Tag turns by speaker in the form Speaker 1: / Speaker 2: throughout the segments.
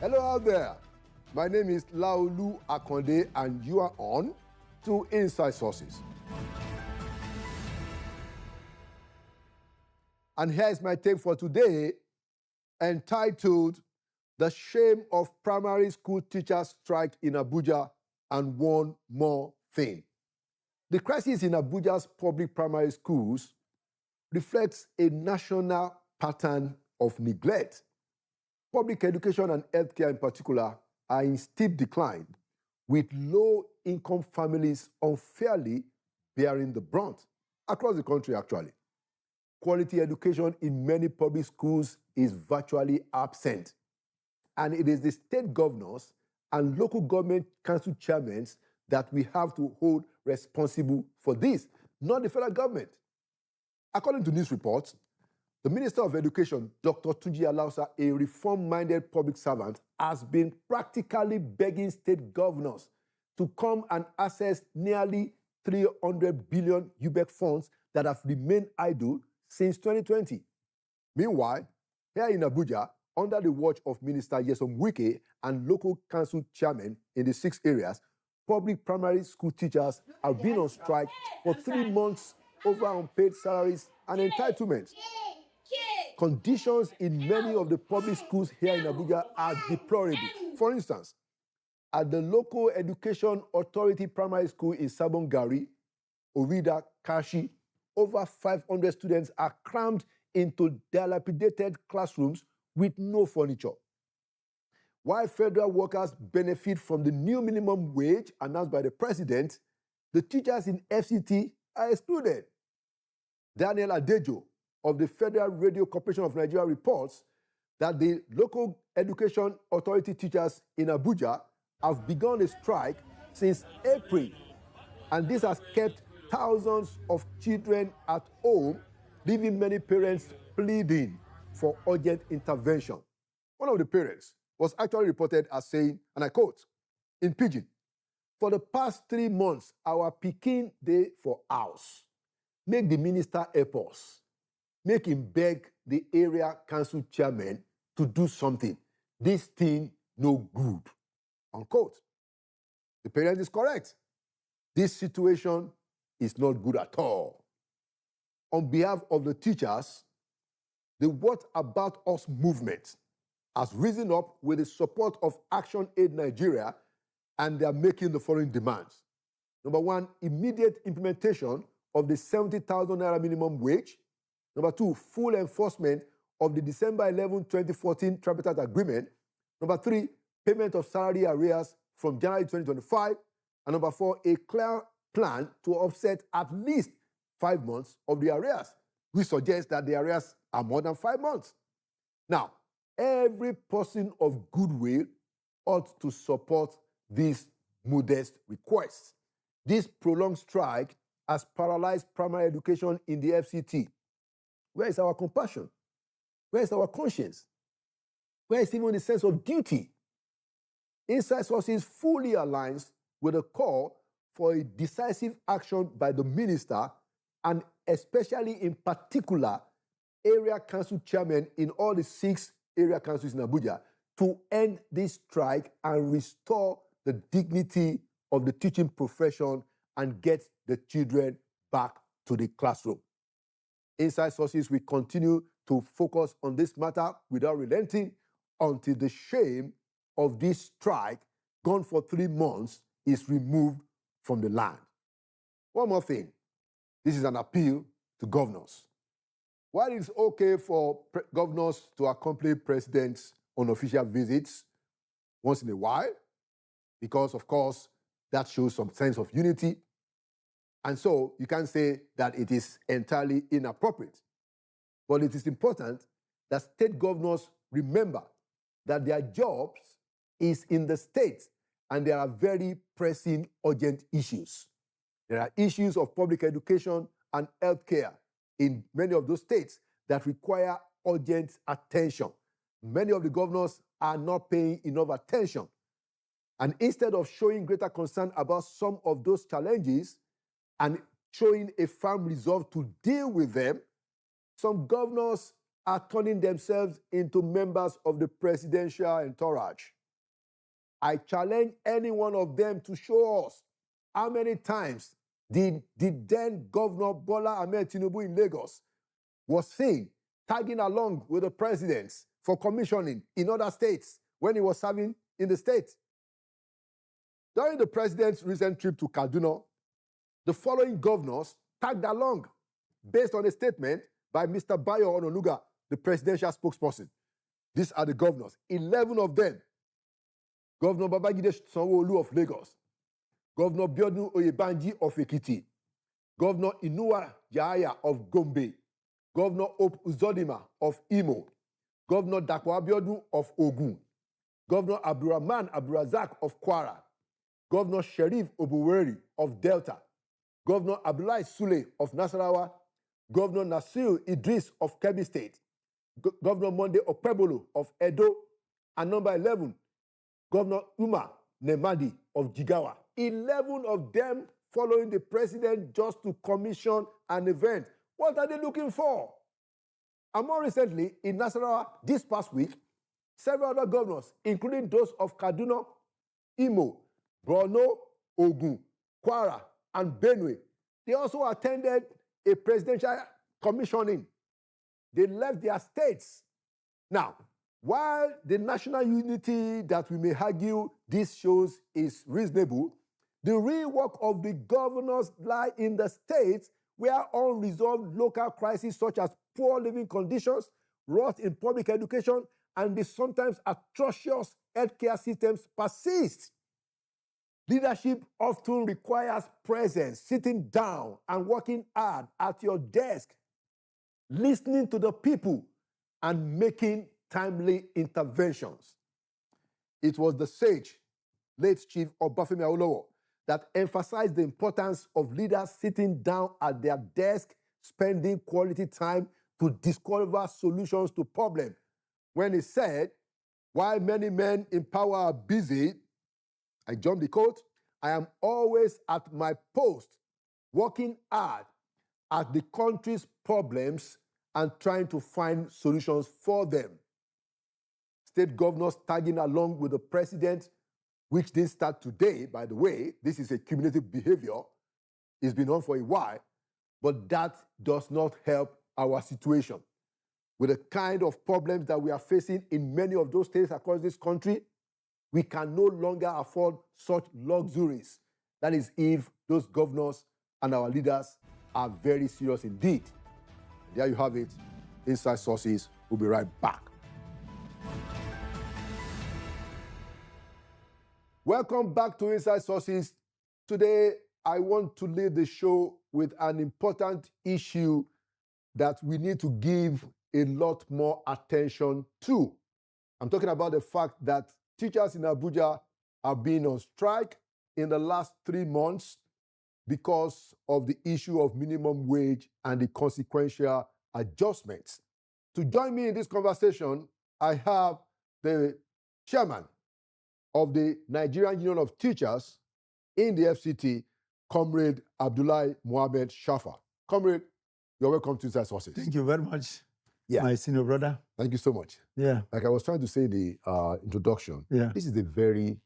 Speaker 1: Hello out there. My name is Laolu Akonde and you are on to Inside Sources. And here is my take for today, entitled The Shame of Primary School Teachers Strike in Abuja and One More Thing. The crisis in Abuja's public primary schools reflects a national pattern of neglect. Public education and healthcare in particular are in steep decline, with low-income families unfairly bearing the brunt across the country, actually. Quality education in many public schools is virtually absent, and it is the state governors and local government council chairmen that we have to hold responsible for this, not the federal government. According to news reports, the Minister of Education, Dr. Tunji Alausa, a reform-minded public servant, has been practically begging state governors to come and access nearly 300 billion UBEC funds that have remained idle since 2020. Meanwhile, here in Abuja, under the watch of Minister Nyesom Wike and local council chairmen in the 6 areas, public primary school teachers have been on strike for 3 months over unpaid salaries and entitlements. Conditions in many of the public schools here in Abuja are deplorable. For instance, at the local education authority primary school in Sabon Gari, Orida, Kashi, over 500 students are crammed into dilapidated classrooms with no furniture. While federal workers benefit from the new minimum wage announced by the president, the teachers in FCT are excluded. Daniel Adejo of the Federal Radio Corporation of Nigeria reports that the local education authority teachers in Abuja have begun a strike since April, and this has kept thousands of children at home, leaving many parents pleading for urgent intervention. One of the parents was actually reported as saying, and I quote, in Pidgin, "For the past 3 months, our pikin dey for house. Make the minister help us. Make him beg the area council chairman to do something. This thing no good." Unquote. The parent is correct. This situation is not good at all. On behalf of the teachers, the What About Us movement has risen up with the support of Action Aid Nigeria, and they are making the following demands. Number 1, immediate implementation of the 70,000 naira minimum wage. Number 2, full enforcement of the December 11, 2014 tripartite agreement. Number 3, payment of salary arrears from January 2025. And number 4, a clear plan to offset at least 5 months of the arrears. We suggest that the arrears are more than 5 months. Now, every person of goodwill ought to support these modest requests. This prolonged strike has paralyzed primary education in the FCT. Where is our compassion? Where is our conscience? Where is even the sense of duty? Inside Sources fully aligns with a call for a decisive action by the minister, and especially in particular, area council chairmen in all the 6 area councils in Abuja, to end this strike and restore the dignity of the teaching profession and get the children back to the classroom. Inside Sources will continue to focus on this matter without relenting until the shame of this strike, gone for 3 months, is removed from the land. One more thing. This is an appeal to governors. While it's okay for governors to accompany presidents on official visits once in a while, because, of course, that shows some sense of unity, and so you can't say that it is entirely inappropriate. But it is important that state governors remember that their jobs is in the state, and there are very pressing, urgent issues. There are issues of public education and healthcare in many of those states that require urgent attention. Many of the governors are not paying enough attention. And instead of showing greater concern about some of those challenges and showing a firm resolve to deal with them, some governors are turning themselves into members of the presidential entourage. I challenge any one of them to show us how many times did then Governor Bola Ahmed Tinubu in Lagos was seen tagging along with the presidents for commissioning in other states when he was serving in the state. During the president's recent trip to Kaduna, the following governors tagged along based on a statement by Mr. Bayo Ononuga, the presidential spokesperson. These are the governors, 11 of them. Governor Babajide Sanwo-Olu of Lagos, Governor Biodun Oyebanji of Ekiti, Governor Inuwa Yahaya of Gombe, Governor Hope Uzodinma of Imo, Governor Dapo Abiodun of Ogun, Governor Abdurrahman Abdulrazak of Kwara, Governor Sheriff Obuweri of Delta, Governor Abdullahi Sule of Nasarawa, Governor Nasir Idris of Kebbi State, Governor Monday Okpebolo of Edo, and number 11, Governor Umar Nemadi of Jigawa. 11 of them following the president just to commission an event. What are they looking for? And more recently, in Nasarawa this past week, several other governors, including those of Kaduna, Imo, Borno, Ogun, Kwara, and Benue, they also attended a presidential commissioning. They left their states. Now, while the national unity that we may argue this shows is reasonable, the real work of the governors lie in the states where unresolved local crises such as poor living conditions, rot in public education, and the sometimes atrocious healthcare systems persist. Leadership often requires presence, sitting down and working hard at your desk, listening to the people, and making timely interventions. It was the sage, late Chief Obafemi Awolowo, that emphasized the importance of leaders sitting down at their desk, spending quality time to discover solutions to problems. When he said, while many men in power are busy, I jumped the quote, I am always at my post, working hard at the country's problems and trying to find solutions for them. State governors tagging along with the president, which didn't start today, by the way. This is a cumulative behavior. It's been on for a while, but that does not help our situation. With the kind of problems that we are facing in many of those states across this country, we can no longer afford such luxuries. That is if those governors and our leaders are very serious indeed. There you have it. Inside Sources. We'll be right back. Welcome back to Inside Sources. Today, I want to lead the show with an important issue that we need to give a lot more attention to. I'm talking about the fact that teachers in Abuja have been on strike in the last 3 months because of the issue of minimum wage and the consequential adjustments. To join me in this conversation, I have the chairman of the Nigerian Union of Teachers in the FCT, Comrade Abdullahi Mohammed Shafa. Comrade, you're welcome to Inside Sources.
Speaker 2: Thank you very much, my senior brother.
Speaker 1: Thank you so much.
Speaker 2: Yeah.
Speaker 1: Like I was trying to say in the introduction, this is a very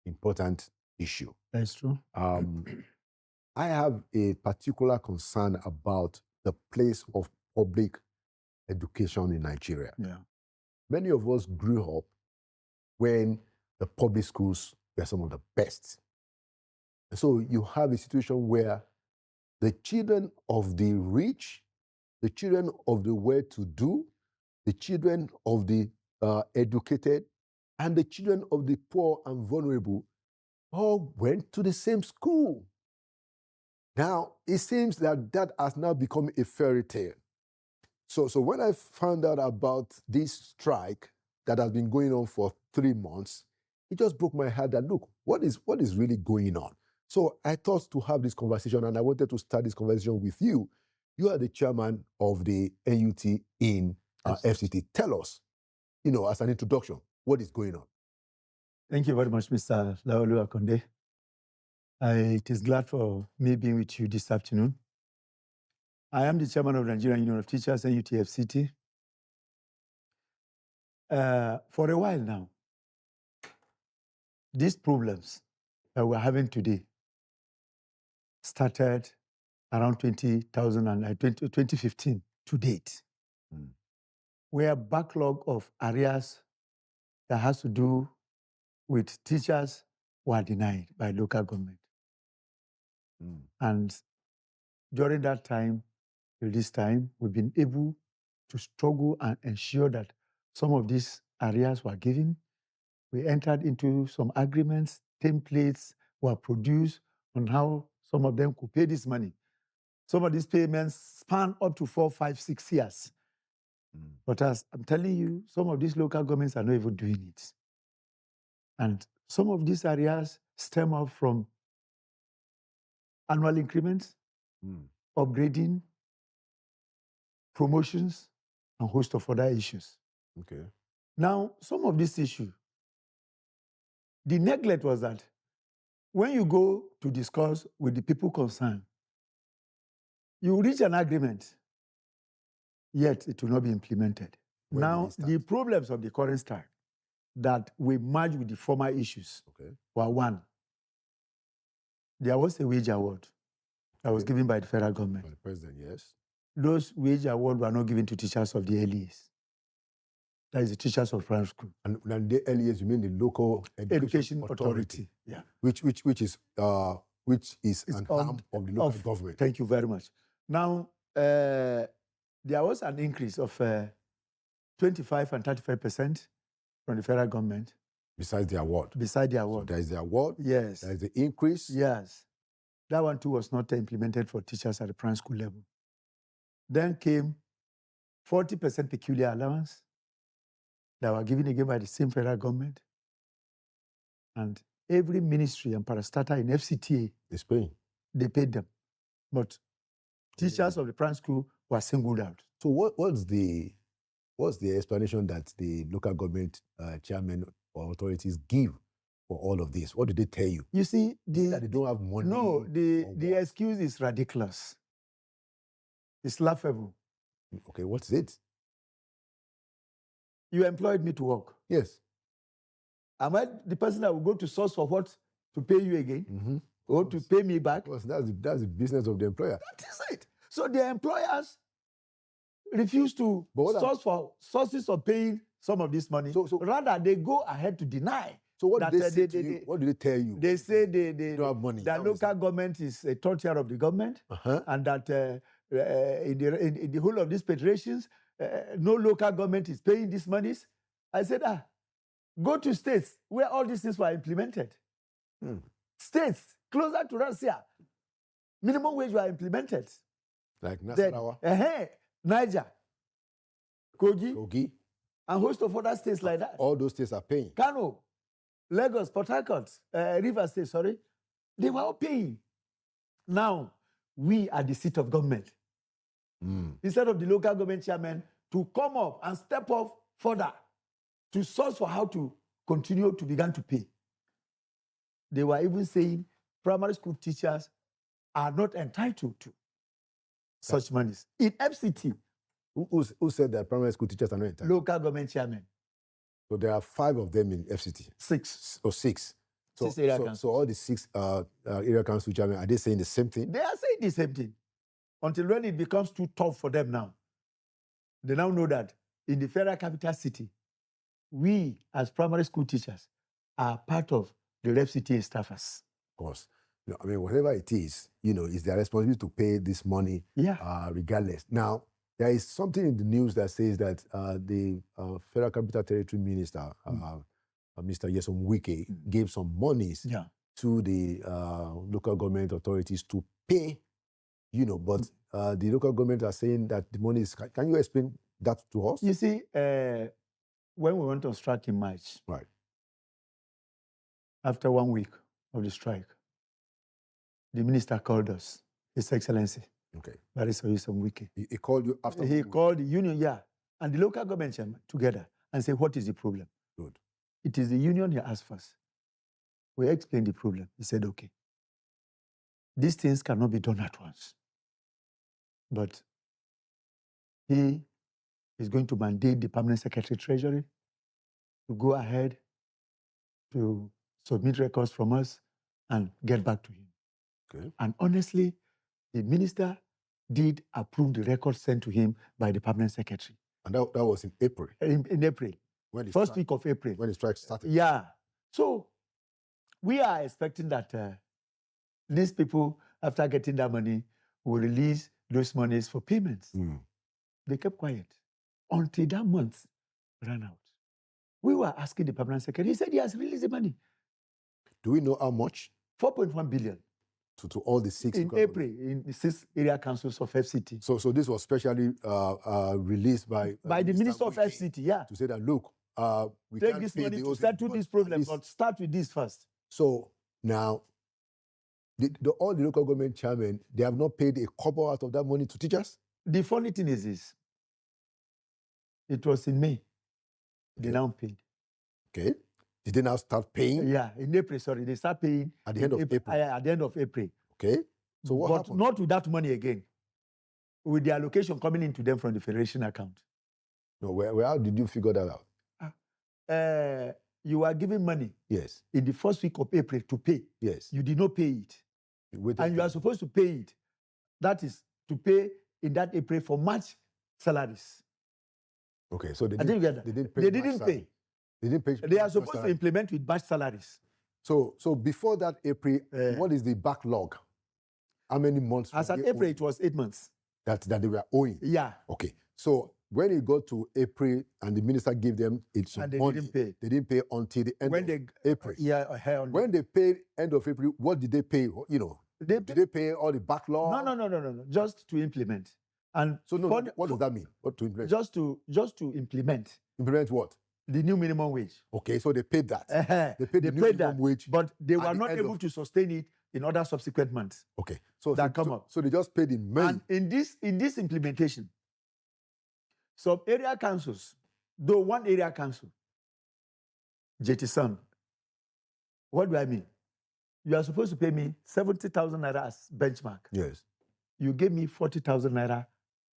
Speaker 1: important issue.
Speaker 2: That's true.
Speaker 1: I have a particular concern about the place of public education in Nigeria.
Speaker 2: Yeah.
Speaker 1: Many of us grew up when the public schools were some of the best. And so you have a situation where the children of the rich, the children of the well-to-do, the children of the educated, and the children of the poor and vulnerable all went to the same school. Now, it seems that that has now become a fairy tale. So when I found out about this strike that has been going on for 3 months, it just broke my heart that, look, what is really going on? So I thought to have this conversation, and I wanted to start this conversation with you. You are the chairman of the NUT in FCT. Tell us, as an introduction, what is going on?
Speaker 2: Thank you very much, Mr. Laolu Akonde. It is glad for me being with you this afternoon. I am the chairman of the Nigerian Union of Teachers, NUT FCT. For a while now, these problems that we're having today started around 2015 to date. Where backlog of areas that has to do with teachers were denied by local government. And during that time, till this time, we've been able to struggle and ensure that some of these areas were given. We entered into some agreements, templates were produced on how some of them could pay this money. Some of these payments span up to 4, 5, 6 years. But as I'm telling you, some of these local governments are not even doing it. And some of these areas stem up from annual increments, upgrading, promotions, and a host of other issues.
Speaker 1: Okay.
Speaker 2: Now, some of these issues, the neglect was that when you go to discuss with the people concerned, you reach an agreement, yet it will not be implemented.
Speaker 1: When did
Speaker 2: Now,
Speaker 1: it start?
Speaker 2: the problems of the current start that we merge with the former issues were one. There was a wage award that was given by the federal government.
Speaker 1: By the president, yes.
Speaker 2: Those wage awards were not given to teachers of the LEAs. That is the teachers of primary school.
Speaker 1: And the LEAs, you mean the local
Speaker 2: Education authority. Yeah.
Speaker 1: Which is an arm of the local government.
Speaker 2: Thank you very much. Now, there was an increase of 25 and 35% from the federal government.
Speaker 1: Besides the award.
Speaker 2: Beside the award.
Speaker 1: So there is the award.
Speaker 2: Yes.
Speaker 1: There is the increase.
Speaker 2: Yes. That one too was not implemented for teachers at the primary school level. Then came 40% peculiar allowance that were given again by the same federal government. And every ministry and parastatal in FCT,
Speaker 1: is paying.
Speaker 2: They paid them. But teachers of the primary school were singled out.
Speaker 1: So what's the explanation that the local government chairmen or authorities give for all of this? What did they tell you?
Speaker 2: You see,
Speaker 1: that they don't have money.
Speaker 2: No, the excuse is ridiculous. It's laughable.
Speaker 1: Okay, what's it?
Speaker 2: You employed me to work.
Speaker 1: Yes.
Speaker 2: Am I the person that will go to source for what? To pay you again? Or to pay me back?
Speaker 1: Because that's the business of the employer.
Speaker 2: That is it. So the employers refuse to source for sources of paying some of this money. So rather, they go ahead to deny.
Speaker 1: So what did they say to you? What did they tell you?
Speaker 2: They say they
Speaker 1: don't have money.
Speaker 2: That local government is a third tier of the government, and that in the whole of these federations, no local government is paying these monies. I said, go to states where all these things were implemented. States closer to us here, minimum wage were implemented.
Speaker 1: Like Nasarawa?
Speaker 2: Niger, Kogi, and a host of other states like that.
Speaker 1: All those states are paying.
Speaker 2: Kano, Lagos, Port Harcourt, Rivers State, sorry. They were all paying. Now, we are the seat of government. Instead of the local government chairman to come up and step up further to source for how to continue to begin to pay. They were even saying primary school teachers are not entitled to such monies. In FCT.
Speaker 1: Who said that primary school teachers are not entitled?
Speaker 2: Local government chairman.
Speaker 1: So there are 5 of them in FCT?
Speaker 2: 6.
Speaker 1: Or 6.
Speaker 2: So
Speaker 1: all the 6 area council chairmen, are they saying the same thing?
Speaker 2: They are saying the same thing. Until when it becomes too tough for them now. They now know that in the federal capital city, we as primary school teachers are part of the FCT staffers.
Speaker 1: Of course. I mean, whatever it is, it's their responsibility to pay this money regardless. Now, there is something in the news that says that the Federal Capital Territory Minister, Mr. Nyesom Wike, gave some monies to the local government authorities to pay, but the local government are saying that the money is... Can you explain that to us?
Speaker 2: You see, when we went on strike in March,
Speaker 1: right,
Speaker 2: after 1 week of the strike, the minister called us, His Excellency.
Speaker 1: Okay.
Speaker 2: Barrister Nyesom Wike.
Speaker 1: He called you after?
Speaker 2: He called the union, and the local government chairman together and said, what is the problem?
Speaker 1: Good.
Speaker 2: It is the union he asked first. We explained the problem. He said, okay, these things cannot be done at once. But he is going to mandate the permanent secretary treasury to go ahead to submit records from us, and get back to him.
Speaker 1: Okay.
Speaker 2: And honestly, the minister did approve the records sent to him by the permanent secretary.
Speaker 1: And that was in April.
Speaker 2: In April.
Speaker 1: When the
Speaker 2: First
Speaker 1: strike,
Speaker 2: week of April.
Speaker 1: when the strike started.
Speaker 2: Yeah. So we are expecting that these people, after getting that money, will release those monies for payments. They kept quiet until that month ran out. We were asking the permanent secretary. He said he has released the money.
Speaker 1: Do we know how much?
Speaker 2: 4.1 billion.
Speaker 1: To all the 6
Speaker 2: in April, in the 6 area councils of FCT.
Speaker 1: So this was specially released by
Speaker 2: the Minister of FCT, yeah.
Speaker 1: To say that, look, we
Speaker 2: take
Speaker 1: can't
Speaker 2: this
Speaker 1: pay
Speaker 2: money
Speaker 1: the
Speaker 2: to
Speaker 1: OC,
Speaker 2: settle this problem,
Speaker 1: at least-
Speaker 2: but start with this first.
Speaker 1: So now, all the local government chairmen, they have not paid a couple out of that money to teachers?
Speaker 2: The funny thing is this. It was in May. They now paid.
Speaker 1: Okay. Did they now start paying?
Speaker 2: Yeah, in April, sorry. They start paying
Speaker 1: At the end of April.
Speaker 2: At the end of April.
Speaker 1: Okay. So what
Speaker 2: but
Speaker 1: happened?
Speaker 2: Not with that money again. With the allocation coming into them from the federation account.
Speaker 1: No, how did you figure that out?
Speaker 2: You are giving money.
Speaker 1: Yes.
Speaker 2: In the first week of April to pay.
Speaker 1: Yes.
Speaker 2: You did not pay it. And you are supposed to pay it. That is to pay in that April for March salaries.
Speaker 1: Okay, so they
Speaker 2: didn't
Speaker 1: didn't
Speaker 2: get that.
Speaker 1: They didn't pay.
Speaker 2: They didn't pay.
Speaker 1: They didn't pay.
Speaker 2: They are supposed to implement with batch salaries.
Speaker 1: So before that April, what is the backlog? How many months?
Speaker 2: As at April, it was 8 months.
Speaker 1: That they were owing.
Speaker 2: Yeah.
Speaker 1: Okay. So when it got to April and the minister gave them some money,
Speaker 2: didn't pay.
Speaker 1: They didn't pay until the end of April. When they paid end of April, what did they pay? You know, did they pay all the backlog?
Speaker 2: No. Just to implement. And
Speaker 1: so what does that mean? What to implement?
Speaker 2: Just to implement.
Speaker 1: Implement what?
Speaker 2: The new minimum wage.
Speaker 1: Okay, so they paid that. They paid the new minimum wage,
Speaker 2: but they were not able to sustain it in other subsequent months.
Speaker 1: Okay,
Speaker 2: so come up.
Speaker 1: So they just paid in May.
Speaker 2: And in this implementation, some area councils, though one area council, Jetisan, what do I mean? You are supposed to pay me 70,000 naira as benchmark.
Speaker 1: Yes.
Speaker 2: You gave me 40,000 naira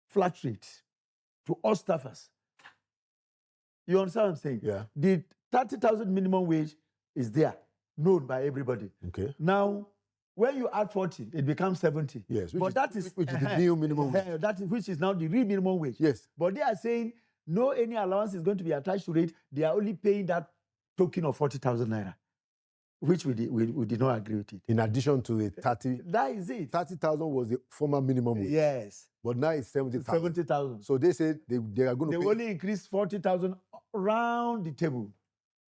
Speaker 2: flat rate to all staffers. You understand what I'm saying?
Speaker 1: Yeah.
Speaker 2: The 30,000 minimum wage is there, known by everybody.
Speaker 1: Okay.
Speaker 2: Now, when you add 40, it becomes 70.
Speaker 1: Yes.
Speaker 2: But that is
Speaker 1: the new minimum wage.
Speaker 2: Which is now the real minimum wage.
Speaker 1: Yes.
Speaker 2: But they are saying no any allowance is going to be attached to it. They are only paying that token of 40,000 naira, which we did not agree with it.
Speaker 1: In addition to the 30.
Speaker 2: That is it.
Speaker 1: 30,000 was the former minimum wage.
Speaker 2: Yes.
Speaker 1: But now it's 70,000.
Speaker 2: 70,000.
Speaker 1: So they said they are going to pay.
Speaker 2: They only increase 40,000 around the table.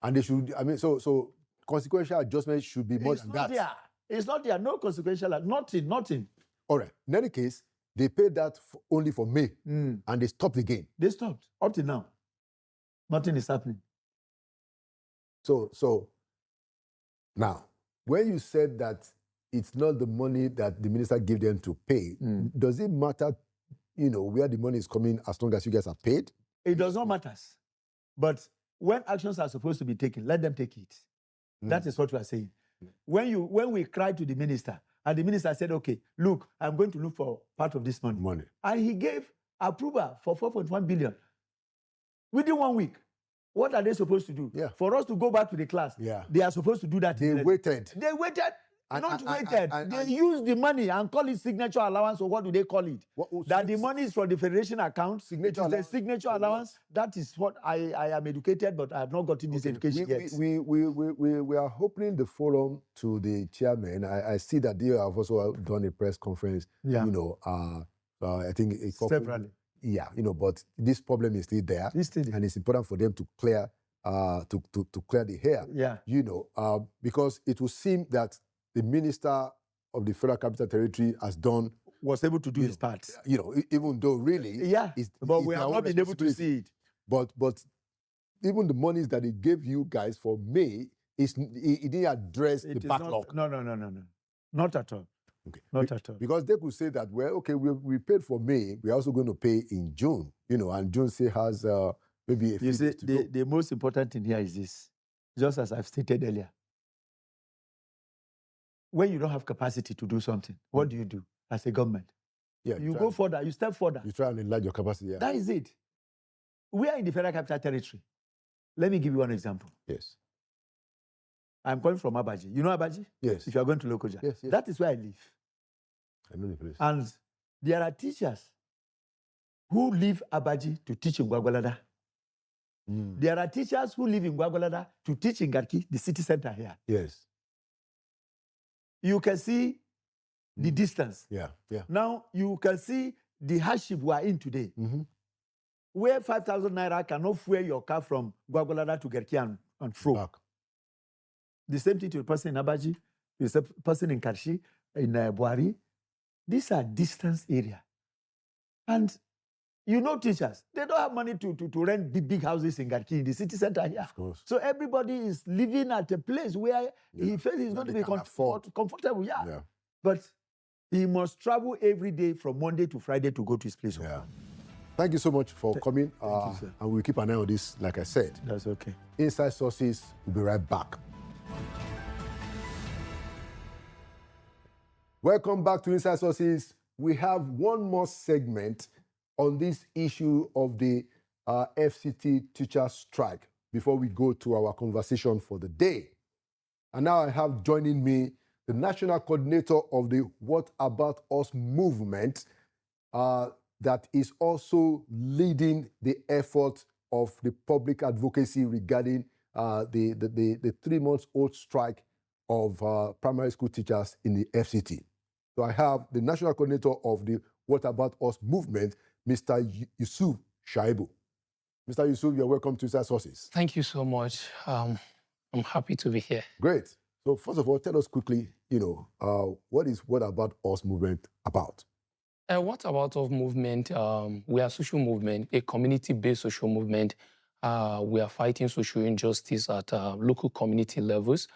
Speaker 1: And they should, so consequential adjustment should be more than that.
Speaker 2: It's not there. No consequential, nothing.
Speaker 1: All right. In any case, they paid that only for May. And they stopped again.
Speaker 2: They stopped. Up to now. Nothing is happening.
Speaker 1: So now, when you said that it's not the money that the minister gave them to pay, does it matter, where the money is coming as long as you guys are paid?
Speaker 2: It does not matter. But when actions are supposed to be taken, let them take it. That is what we are saying. When we cried to the minister, and the minister said, okay, look, I'm going to look for part of this money. And he gave approval for 4.1 billion. Within 1 week. What are they supposed to do?
Speaker 1: Yeah.
Speaker 2: For us to go back to the class, they are supposed to do that.
Speaker 1: They waited.
Speaker 2: They waited. They used the money and call it signature allowance, or what do they call it? The money is from the federation account.
Speaker 1: Signature
Speaker 2: allowance. The signature allowance. That is what I am educated, but I have not gotten this education yet.
Speaker 1: We are opening the forum to the chairman. I see that they have also done a press conference.
Speaker 2: Yeah.
Speaker 1: I think
Speaker 2: severally.
Speaker 1: Yeah, but this problem is still there. And it's important for them to clear to clear the hair.
Speaker 2: Yeah.
Speaker 1: Because it will seem that the minister of the Federal Capital Territory
Speaker 2: was able to do his part.
Speaker 1: Even though really,
Speaker 2: but we have not been able to see it.
Speaker 1: But even the monies that they gave you guys for May, it didn't address the backlog.
Speaker 2: No. Not at all.
Speaker 1: Okay.
Speaker 2: Not at all.
Speaker 1: Because they could say that, well, okay, we paid for May, we're also going to pay in June, and June still has maybe a few days to go.
Speaker 2: The most important thing here is this, just as I've stated earlier. When you don't have capacity to do something, what do you do as a government?
Speaker 1: Yeah,
Speaker 2: you go further, you step further.
Speaker 1: You try and enlarge your capacity. Yeah.
Speaker 2: That is it. We are in the Federal Capital Territory. Let me give you one example.
Speaker 1: Yes.
Speaker 2: I'm coming from Abaji. You know Abaji?
Speaker 1: Yes.
Speaker 2: If you are going to Lokoja.
Speaker 1: Yes, yes.
Speaker 2: That is where I live.
Speaker 1: I know the place.
Speaker 2: And there are teachers who leave Abaji to teach in Gwagwalada. There are teachers who live in Gwagwalada to teach in Garki, the city center here.
Speaker 1: Yes.
Speaker 2: You can see the distance.
Speaker 1: Yeah, yeah.
Speaker 2: Now you can see the hardship we are in today. Where 5,000 naira cannot fuel your car from Gwagwalada to Garki and fro.
Speaker 1: Back.
Speaker 2: The same thing to the person in Abaji, the person in Karshi, in Buhari. These are distance area. And you know teachers, they don't have money to rent big houses in Garki, in the city center here.
Speaker 1: Of course.
Speaker 2: So everybody is living at a place where he feels he's going to be comfortable. Yeah. But he must travel every day from Monday to Friday to go to his place.
Speaker 1: Yeah. Thank you so much for coming.
Speaker 2: Thank you, sir.
Speaker 1: And we'll keep an eye on this, like I said.
Speaker 2: That's okay.
Speaker 1: Inside Sources, we'll be right back. Welcome back to Inside Sources. We have one more segment on this issue of the FCT teacher strike before we go to our conversation for the day. And now I have joining me the national coordinator of the What About Us movement that is also leading the effort of the public advocacy regarding the 3-month-old strike of primary school teachers in the FCT. So I have the national coordinator of the What About Us movement, Mr. Yusuf Shaibu. Mr. Yusuf, you're welcome to Inside Sources.
Speaker 3: Thank you so much. I'm happy to be here.
Speaker 1: Great. So first of all, tell us quickly, what is What About Us movement about?
Speaker 3: What About Us movement? We are a social movement, a community-based social movement. We are fighting social injustice at local community levels.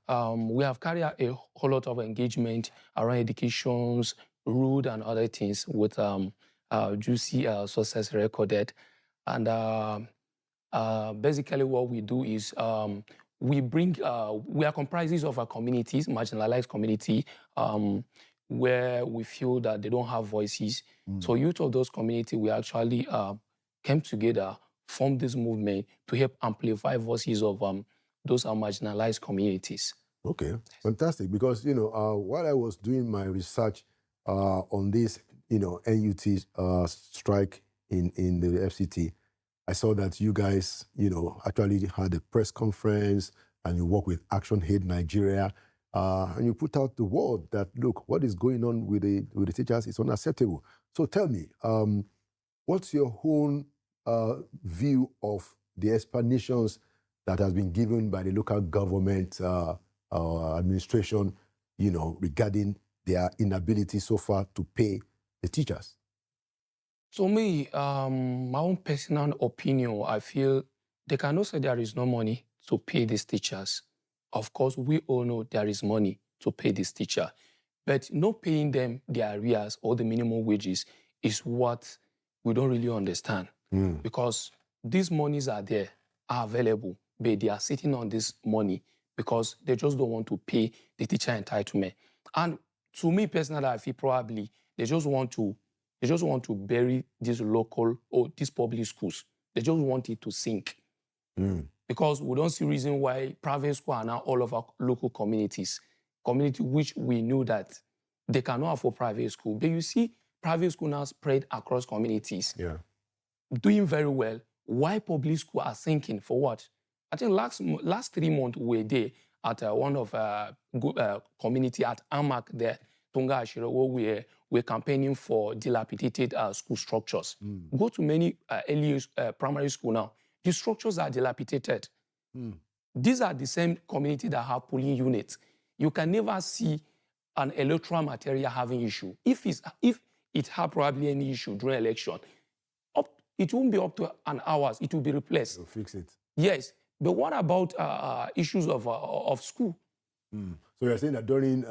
Speaker 3: We have carried out a whole lot of engagement around educations, road, and other things with juicy success recorded. And basically what we do is we are comprises of our communities, marginalized community, where we feel that they don't have voices. So youth of those communities, we actually came together, formed this movement to help amplify voices of those marginalized communities.
Speaker 1: Okay, fantastic. Because, while I was doing my research on this, NUT strike in the FCT, I saw that you guys, actually had a press conference and you work with Action Aid Nigeria, and you put out the word that, look, what is going on with the teachers is unacceptable. So tell me, what's your own view of the explanations that has been given by the local government administration, regarding their inability so far to pay the teachers?
Speaker 3: So me, my own personal opinion, I feel they cannot say there is no money to pay these teachers. Of course, we all know there is money to pay this teacher, but not paying them their arrears or the minimum wages is what we don't really understand. Because these monies are there, are available, but they are sitting on this money because they just don't want to pay the teacher entitlement. And to me personally, I feel probably they just want to bury these local or these public schools. They just want it to sink. Because we don't see reason why private schools are now all over local communities which we know that they cannot afford private school. But you see private school now spread across communities, doing very well. Why public school are sinking? For what? I think last 3 months we were there at one of community at Amak there, Tunga Ashira, where we're campaigning for dilapidated school structures. Go to many early primary school now. The structures are dilapidated. These are the same community that have polling units. You can never see an electoral material having issue. If it had probably any issue during election, it won't be up to an hour. It will be replaced.
Speaker 1: They'll fix it.
Speaker 3: Yes. But what about issues of school?
Speaker 1: So you're saying that during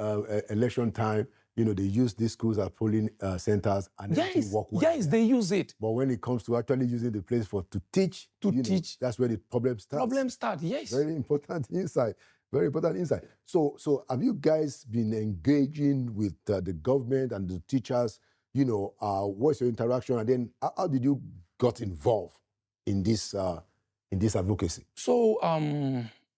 Speaker 1: election time, they use these schools as polling centers and everything work well.
Speaker 3: Yes, they use it.
Speaker 1: But when it comes to actually using the place to teach, that's where the problem starts.
Speaker 3: Problem starts, yes.
Speaker 1: Very important insight. Very important insight. So have you guys been engaging with the government and the teachers? What's your interaction? And then how did you got involved in this advocacy?
Speaker 3: So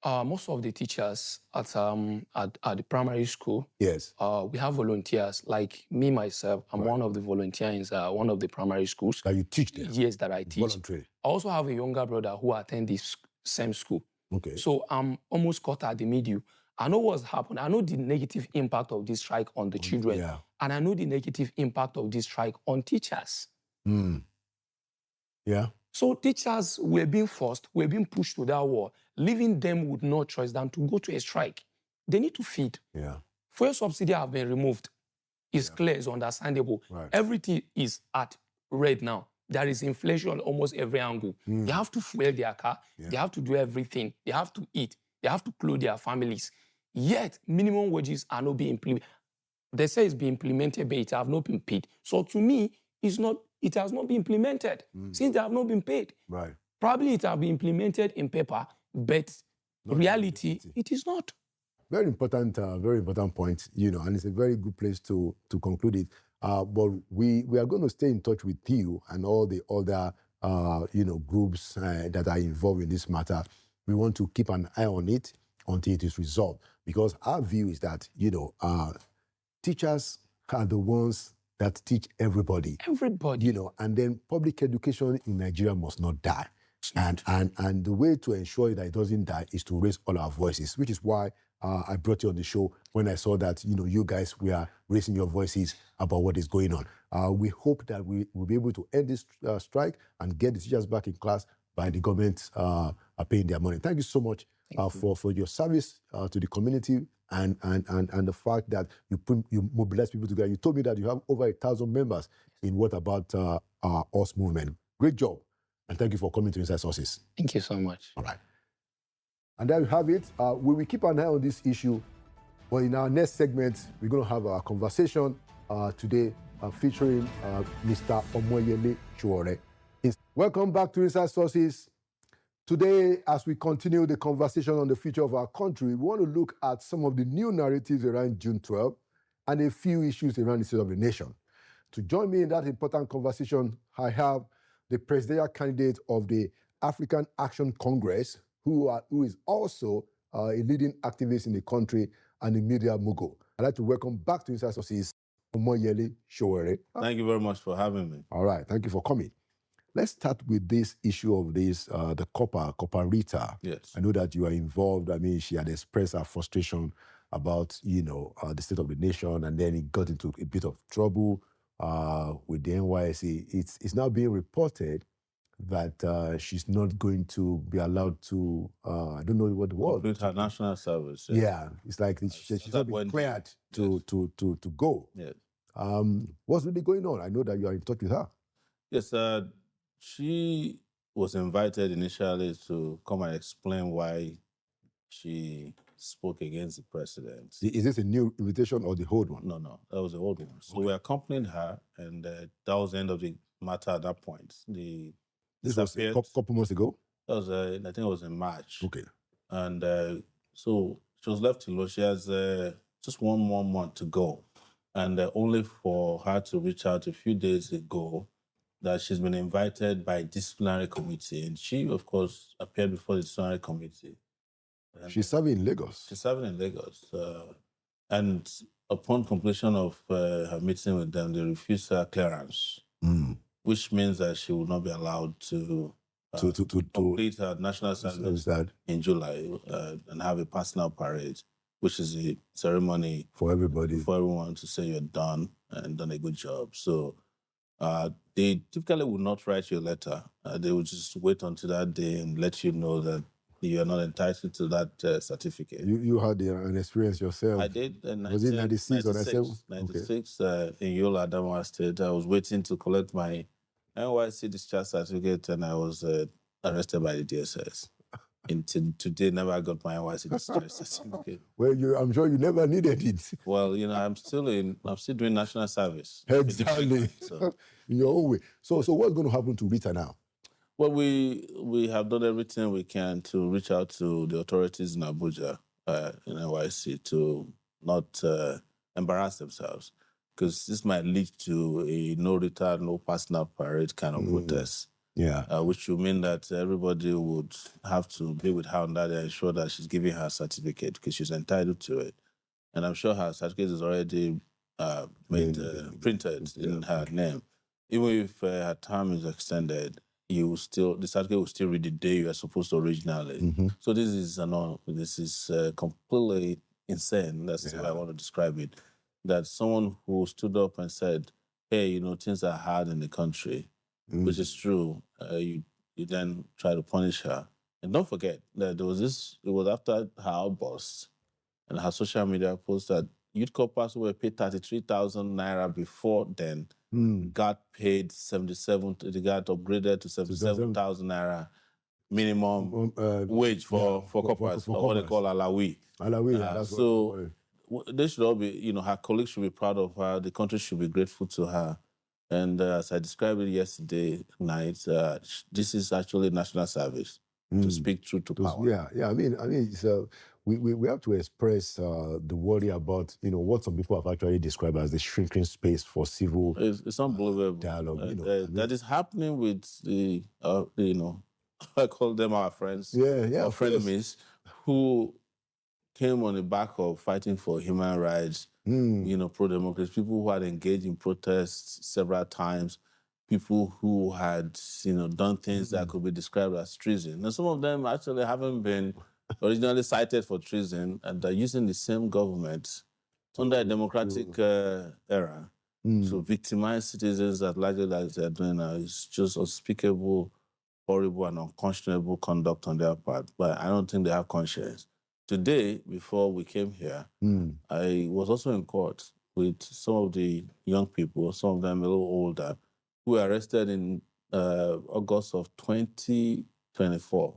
Speaker 3: Most of the teachers at the primary school,
Speaker 1: Yes.
Speaker 3: we have volunteers. Like me, myself, I'm
Speaker 1: Right.
Speaker 3: one of the volunteers in one of the primary schools.
Speaker 1: That you teach them?
Speaker 3: Yes, that I teach.
Speaker 1: Voluntary.
Speaker 3: I also have a younger brother who attends this same school.
Speaker 1: Okay.
Speaker 3: So I'm almost caught at the middle. I know what's happened. I know the negative impact of this strike on the children.
Speaker 1: Yeah.
Speaker 3: And I know the negative impact of this strike on teachers.
Speaker 1: Mm. Yeah.
Speaker 3: So teachers were being forced, were being pushed to that wall, leaving them with no choice than to go to a strike. They need to feed.
Speaker 1: Yeah.
Speaker 3: Fuel subsidy have been removed. It's
Speaker 1: Yeah.
Speaker 3: clear, it's understandable.
Speaker 1: Right.
Speaker 3: Everything is at red now. There is inflation on almost every angle. They have to fuel their car.
Speaker 1: Yeah.
Speaker 3: They have to do everything. They have to eat. They have to clothe their families. Yet, minimum wages are not being implemented. They say it's being implemented, but it have not been paid. So to me, it has not been implemented since they have not been paid.
Speaker 1: Right.
Speaker 3: Probably it have been implemented in paper, but
Speaker 1: Not in
Speaker 3: reality,
Speaker 1: reality.
Speaker 3: it is not.
Speaker 1: Very important point, and it's a very good place to conclude it. But we are going to stay in touch with you and all the other, groups that are involved in this matter. We want to keep an eye on it until it is resolved, because our view is that, teachers are the ones that teach everybody.
Speaker 3: Everybody.
Speaker 1: And then public education in Nigeria must not die. And the way to ensure that it doesn't die is to raise all our voices, which is why I brought you on the show when I saw that, you guys were raising your voices about what is going on. We hope that we will be able to end this strike and get the teachers back in class by the government paying their money. Thank you so much for your service to the community and the fact that you mobilize people together. You told me that you have over 1,000 members in What About Us movement. Great job. And thank you for coming to Inside Sources.
Speaker 3: Thank you so much.
Speaker 1: All right. And there you have it. We will keep an eye on this issue. But in our next segment, we're going to have a conversation today featuring Mr. Omoyele Chuore. Welcome back to Inside Sources. Today, as we continue the conversation on the future of our country, we want to look at some of the new narratives around June 12 and a few issues around the state of the nation. To join me in that important conversation, I have the presidential candidate of the African Action Congress, who is also a leading activist in the country and a media mogul. I'd like to welcome back to Inside Sources, Omoyele Chuore.
Speaker 4: Thank you very much for having me.
Speaker 1: All right, thank you for coming. Let's start with this issue of the Copper Rita.
Speaker 4: Yes.
Speaker 1: I know that you are involved. I mean, she had expressed her frustration about, the state of the nation, and then it got into a bit of trouble with the NYSC. It's now being reported that she's not going to be allowed to, I don't know what the word.
Speaker 4: Complete her national service.
Speaker 1: Yeah, it's like she's not been cleared to go.
Speaker 4: Yes.
Speaker 1: What's really going on? I know that you are in touch with her.
Speaker 4: Yes, she was invited initially to come and explain why she spoke against the president.
Speaker 1: Is this a new invitation or the old one?
Speaker 4: No, that was the old one. So we accompanied her, and that was the end of the matter at that point.
Speaker 1: This was a couple months ago?
Speaker 4: That was, I think it was in March.
Speaker 1: Okay.
Speaker 4: And so she was left alone. She has just one more month to go. And only for her to reach out a few days ago that she's been invited by a disciplinary committee. And she, of course, appeared before the disciplinary committee. And
Speaker 1: she's serving in Lagos.
Speaker 4: She's serving in Lagos. And upon completion of her meeting with them, they refused her clearance, which means that she will not be allowed to complete her national service in July and have a personal parade, which is a ceremony
Speaker 1: for everybody,
Speaker 4: for everyone to say you're done and done a good job. So they typically would not write you a letter. They would just wait until that day and let you know that you are not entitled to that certificate.
Speaker 1: You had an experience yourself.
Speaker 4: I did.
Speaker 1: Was it 96 or 97?
Speaker 4: 96 in Yola, Adamawa State. I was waiting to collect my NYSC discharge certificate, and I was arrested by the DSS. Until today, never got my NYSC discharge certificate.
Speaker 1: Well, I'm sure you never needed it.
Speaker 4: Well, I'm still doing national service.
Speaker 1: Exactly. So. In your own way. So what's going to happen to Rita now?
Speaker 4: Well, we have done everything we can to reach out to the authorities in Abuja, in NYSC, to not embarrass themselves, because this might lead to a no return, no personal parade kind of protest. which would mean that everybody would have to be with her on that day and ensure that she's giving her certificate because she's entitled to it. And I'm sure her certificate is already printed in her name. Even if her term is extended, the certificate will still read the day you are supposed to originally. So this is completely insane. That's the way I want to describe it. That someone who stood up and said, hey, things are hard in the country, which is true, you then try to punish her. And don't forget that it was after her outburst and her social media post that youth corpers who were paid 33,000 naira before then got paid 77, they got upgraded to 77,000 naira minimum wage for corpers, or what they call alawi.
Speaker 1: That's
Speaker 4: so they should all be, her colleagues should be proud of her, the country should be grateful to her. And as I described it yesterday night, this is actually national service to speak truth to power.
Speaker 1: I mean, it's, we have to express the worry about what some people have actually described as the shrinking space for civil.
Speaker 4: It's unbelievable
Speaker 1: dialogue.
Speaker 4: That is happening with the I call them our friends,
Speaker 1: or
Speaker 4: frenemies, who came on the back of fighting for human rights, pro-democracy, people who had engaged in protests several times, people who had, done things that could be described as treason. And some of them actually haven't been originally cited for treason, and they're using the same government under a democratic era to victimize citizens as largely as they're doing now. It's just unspeakable, horrible, and unconscionable conduct on their part. But I don't think they have conscience. Today, before we came here, I was also in court with some of the young people, some of them a little older, who were arrested in August of 2024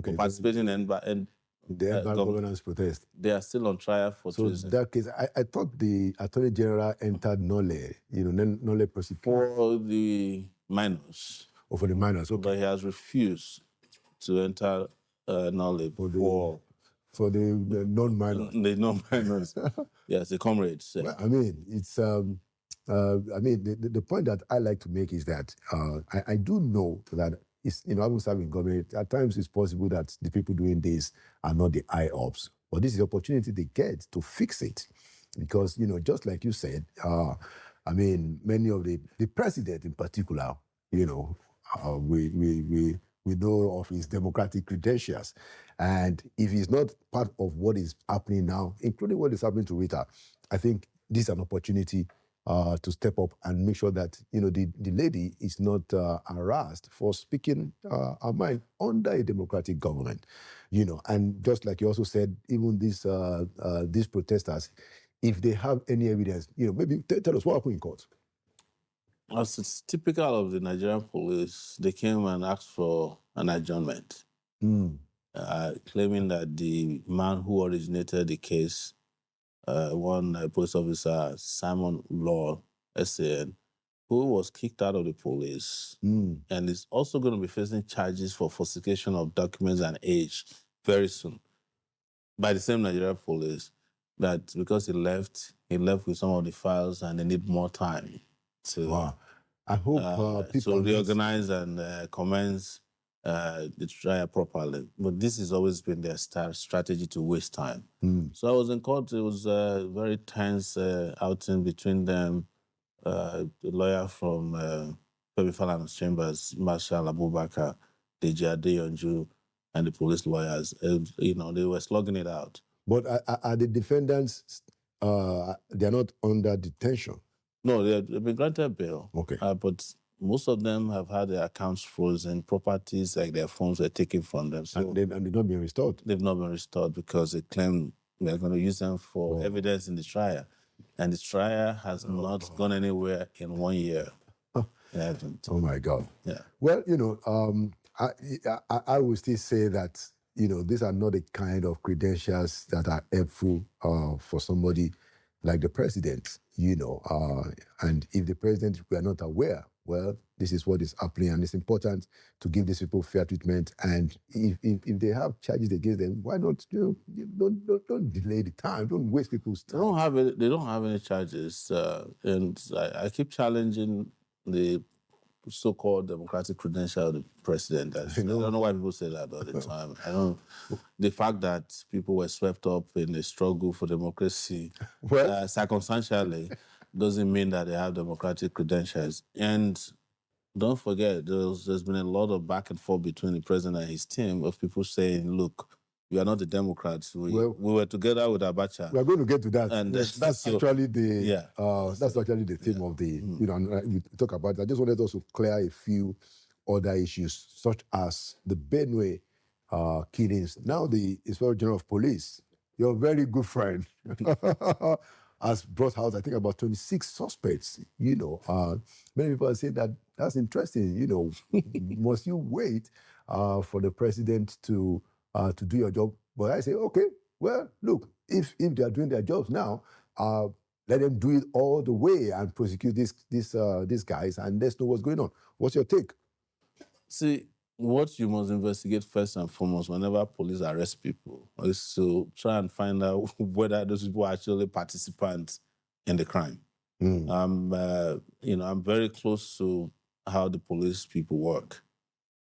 Speaker 4: for participating in
Speaker 1: the governance protest.
Speaker 4: They are still on trial for treason.
Speaker 1: So in that case, I thought the Attorney General entered Nole, Nole prosecution.
Speaker 4: For the minors.
Speaker 1: Oh, for the minors, okay.
Speaker 4: But he has refused to enter Nole
Speaker 1: for the non-minors.
Speaker 4: The non-minors. Yes, the comrades.
Speaker 1: Well, I mean, it's... the point that I like to make is that I do know that it's, having served in government, at times it's possible that the people doing this are not the IOPs, but this is the opportunity they get to fix it. Because, just like you said, many of the president in particular, we know of his democratic credentials. And if he's not part of what is happening now, including what is happening to Rita, I think this is an opportunity to step up and make sure that, the lady is not harassed for speaking her mind under a democratic government, And just like you also said, even these protesters, if they have any evidence, maybe tell us what happened in court.
Speaker 4: As it's typical of the Nigerian police, they came and asked for an adjournment, claiming that the man who originated the case, one police officer, Simon Law, SAN, who was kicked out of the police and is also going to be facing charges for falsification of documents and age very soon by the same Nigerian police, that because he left with some of the files and they need more time to...
Speaker 1: Wow. I hope people...
Speaker 4: reorganize and commence the trial properly. But this has always been their strategy to waste time. So I was in court. It was a very tense outing between them. The lawyer from Femi Falanas Chambers, Marshal Abubakar, Deji Adeyonju, and the police lawyers. They were slugging it out.
Speaker 1: But are the defendants, they are not under detention?
Speaker 4: No, they've been granted bail.
Speaker 1: Okay.
Speaker 4: But most of them have had their accounts frozen, properties like their phones were taken from them. So
Speaker 1: and they've not been restored?
Speaker 4: They've not been restored because they claim they're going to use them for evidence in the trial. And the trial has not gone anywhere in 1 year. It hasn't.
Speaker 1: Oh, my God.
Speaker 4: Yeah.
Speaker 1: Well, I would still say that, these are not the kind of credentials that are helpful for somebody like the president, and if the president were not aware, well, this is what is happening, and it's important to give these people fair treatment. And if they have charges against them, why not? Don't delay the time. Don't waste people's time.
Speaker 4: They don't have any charges, and I keep challenging the so-called democratic credential of the president. I don't know why people say that all the time. The fact that people were swept up in the struggle for democracy circumstantially doesn't mean that they have democratic credentials. And don't forget, there's been a lot of back and forth between the president and his team of people saying, look, we are not the Democrats. We were together with Abacha.
Speaker 1: We are going to get to that.
Speaker 4: And
Speaker 1: yes, that's actually the that's actually the theme of the we talk about it. I just wanted us to clear a few other issues, such as the Benue killings. Now the Inspector General of Police, your very good friend, has brought out, I think, about 26 suspects. Many people are saying that that's interesting. Must you wait for the president to do your job? But I say, okay, well, look, if they are doing their jobs now, let them do it all the way and prosecute these guys, and let's know what's going on. What's your take?
Speaker 4: See, what you must investigate first and foremost whenever police arrest people is to try and find out whether those people are actually participants in the crime. I'm very close to how the police people work.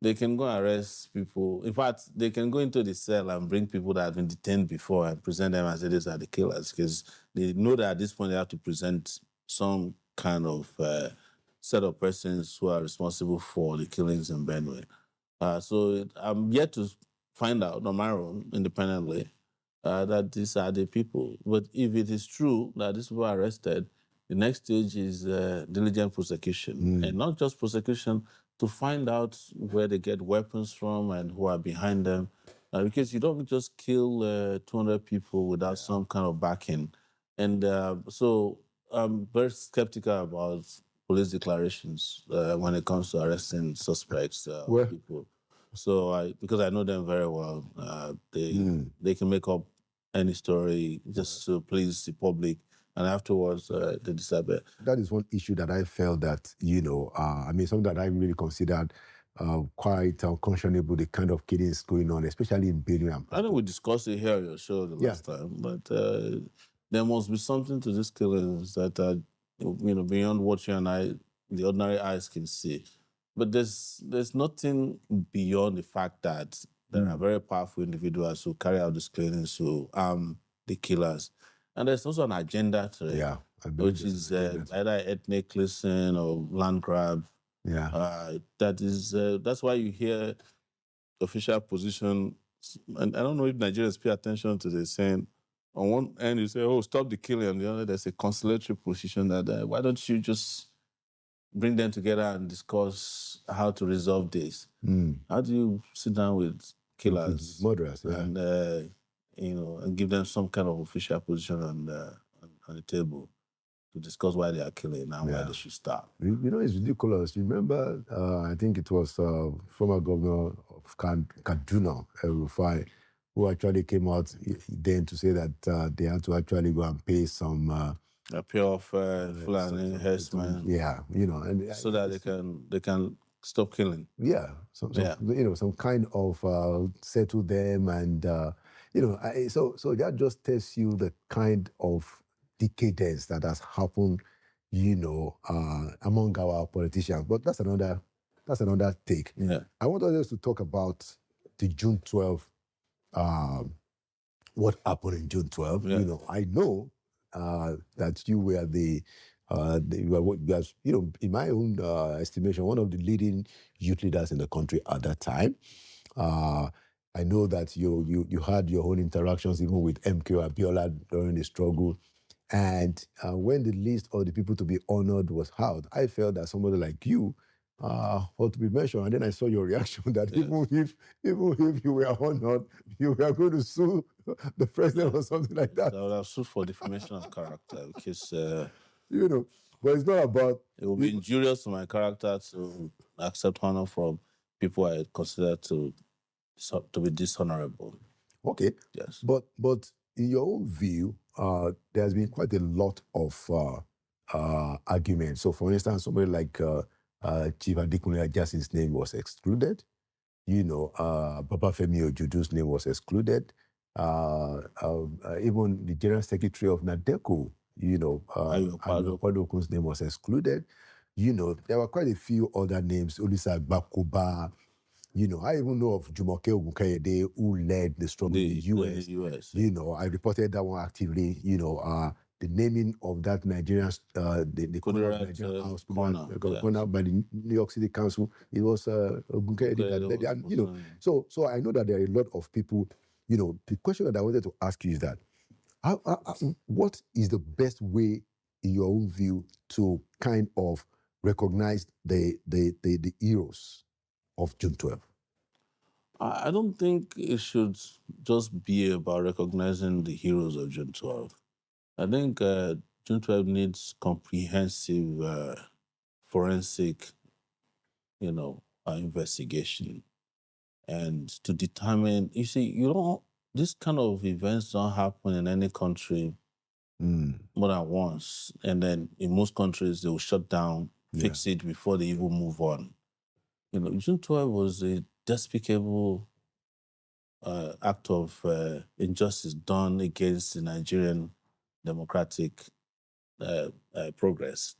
Speaker 4: They can go and arrest people. In fact, they can go into the cell and bring people that have been detained before and present them as these are the killers, because they know that at this point they have to present some kind of set of persons who are responsible for the killings in Benue. So I'm yet to find out on my own, independently, that these are the people. But if it is true that these people are arrested, the next stage is diligent prosecution. And not just prosecution, to find out where they get weapons from and who are behind them. Because you don't just kill 200 people without some kind of backing. And so I'm very skeptical about police declarations when it comes to arresting suspects, people. So because I know them very well, they can make up any story just to please the public, and afterwards they disappear.
Speaker 1: That is one issue that I felt that, something that I really considered quite unconscionable, the kind of killings going on, especially in Benue.
Speaker 4: I know we discussed it here on your show the last time, but there must be something to these killings that are, beyond what you and I, the ordinary eyes, can see. But there's nothing beyond the fact that there are very powerful individuals who carry out these killings, who arm the killers. And there's also an agenda to it, which is either ethnic cleansing or land grab. That's why you hear official position, and I don't know if Nigerians pay attention to this, saying, on one end you say, oh, stop the killing, on the other there's a conciliatory position that why don't you just bring them together and discuss how to resolve this? How do you sit down with killers,
Speaker 1: murderers,
Speaker 4: and and give them some kind of official position on the table to discuss why they are killing and why they should stop?
Speaker 1: It's ridiculous. Remember, I think it was former governor of Kaduna, El-Rufai, who actually came out then to say that they had to actually go and pay some
Speaker 4: pay off Fulani herdsmen.
Speaker 1: And
Speaker 4: so that they can stop killing.
Speaker 1: Some kind of settle them, and so that just tells you the kind of decadence that has happened, among our politicians. But that's another take. I want us to talk about the June 12th. What happened in June 12th? I know that you were in my own estimation, one of the leading youth leaders in the country at that time. I know that you had your own interactions even with MK Abiola during the struggle. And when the list of the people to be honored was out, I felt that somebody like you ought to be mentioned. And then I saw your reaction that even if you were honored, you were going to sue the president or something like that.
Speaker 4: I would have sued for defamation of character, because
Speaker 1: but it's not about.
Speaker 4: It would be injurious to my character to accept honor from people I consider to be dishonorable.
Speaker 1: Okay.
Speaker 4: Yes.
Speaker 1: But in your own view, there's been quite a lot of arguments. So, for instance, somebody like Chief Adekunle Ajasin's name was excluded. Babafemi Ojudu's name was excluded. Even the General Secretary of NADECO, Ayo Padokun's name was excluded. there were quite a few other names, Olisa Bakoba. I even know of Jumoke Ogunkayede, who led the struggle in the US. I reported that one actively. The naming of that Nigerian, the corner of Nigerian house, corner by the New York City Council. It was Ogunkayede that led it. And, so I know that there are a lot of people. The question that I wanted to ask you is that, what is the best way, in your own view, to kind of recognize the heroes of June 12th?
Speaker 4: I don't think it should just be about recognizing the heroes of June 12th. I think June 12th needs comprehensive forensic, investigation, and to determine. You see, this kind of events don't happen in any country more than once, and then in most countries they will shut down, fix it before they even move on. June 12th was a despicable act of injustice done against the Nigerian democratic progress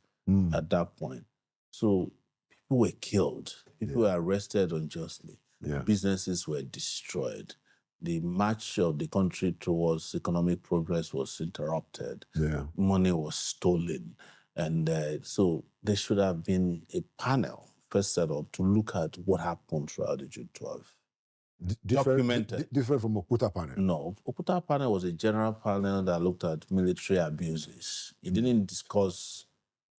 Speaker 4: at that point. So people were killed. People were arrested unjustly. Businesses were destroyed. The march of the country towards economic progress was interrupted. Money was stolen. And so there should have been a panel first set up to look at what happened throughout the June 12th. Documented.
Speaker 1: Different from Okuta panel?
Speaker 4: No. Okuta panel was a general panel that looked at military abuses. It didn't discuss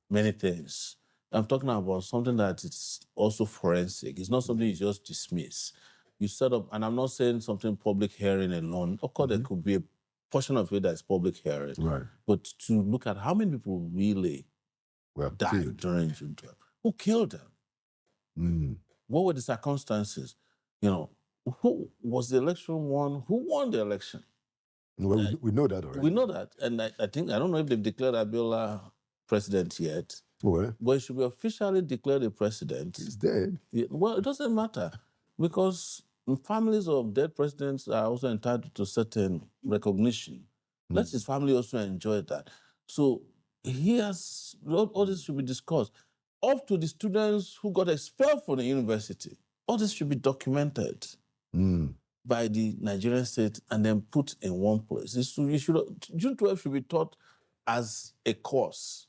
Speaker 4: many things. I'm talking about something that is also forensic. It's not something you just dismiss. You set up, and I'm not saying something public hearing alone. Of course, there could be a portion of it that's public hearing. Right. But to look at how many people really died during June 12th. Who killed them? What were the circumstances? Who was the election won? Who won the election?
Speaker 1: Well, we know that already.
Speaker 4: We know that. And I don't know if they've declared Abiola president yet.
Speaker 1: Well,
Speaker 4: but he should be officially declared a president.
Speaker 1: He's dead.
Speaker 4: Well, it doesn't matter, because families of dead presidents are also entitled to certain recognition. Let his family also enjoy that. So all this should be discussed. Up to the students who got expelled from the university, all this should be documented by the Nigerian state and then put in one place. June 12 should be taught as a course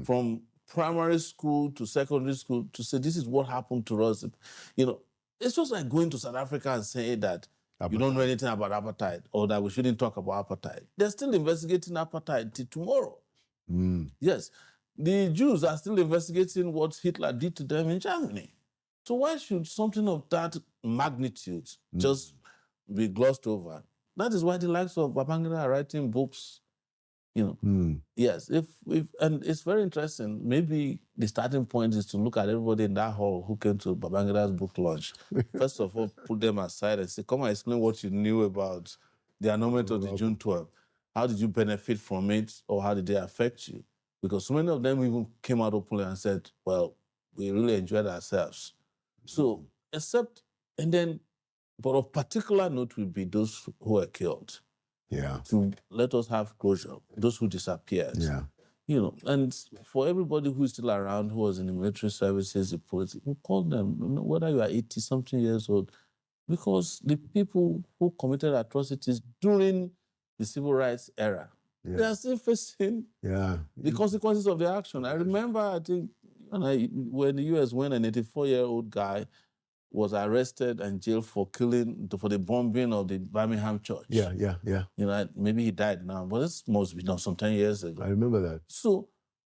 Speaker 4: from primary school to secondary school, to say this is what happened to us. It's just like going to South Africa and saying that you don't know anything about apartheid, or that we shouldn't talk about apartheid. They're still investigating apartheid till tomorrow. Yes, the Jews are still investigating what Hitler did to them in Germany. So why should something of that magnitude just be glossed over? That is why the likes of Babangida are writing books. Yes, and it's very interesting. Maybe the starting point is to look at everybody in that hall who came to Babangida's book launch. First of all, put them aside and say, come and explain what you knew about the annulment of the June 12th. How did you benefit from it, or how did they affect you? Because so many of them even came out openly and said, well, we really enjoyed ourselves. So, but of particular note would be those who were killed. To let us have closure, those who disappeared. And for everybody who is still around, who was in the military services, the police, we call them, whether you are 80-something years old, because the people who committed atrocities during the civil rights era, they are still facing the consequences of their action. I remember, I think, when the US, when an 84-year-old guy was arrested and jailed for the bombing of the Birmingham church. Maybe he died now, but this must be some 10 years ago.
Speaker 1: I remember that.
Speaker 4: So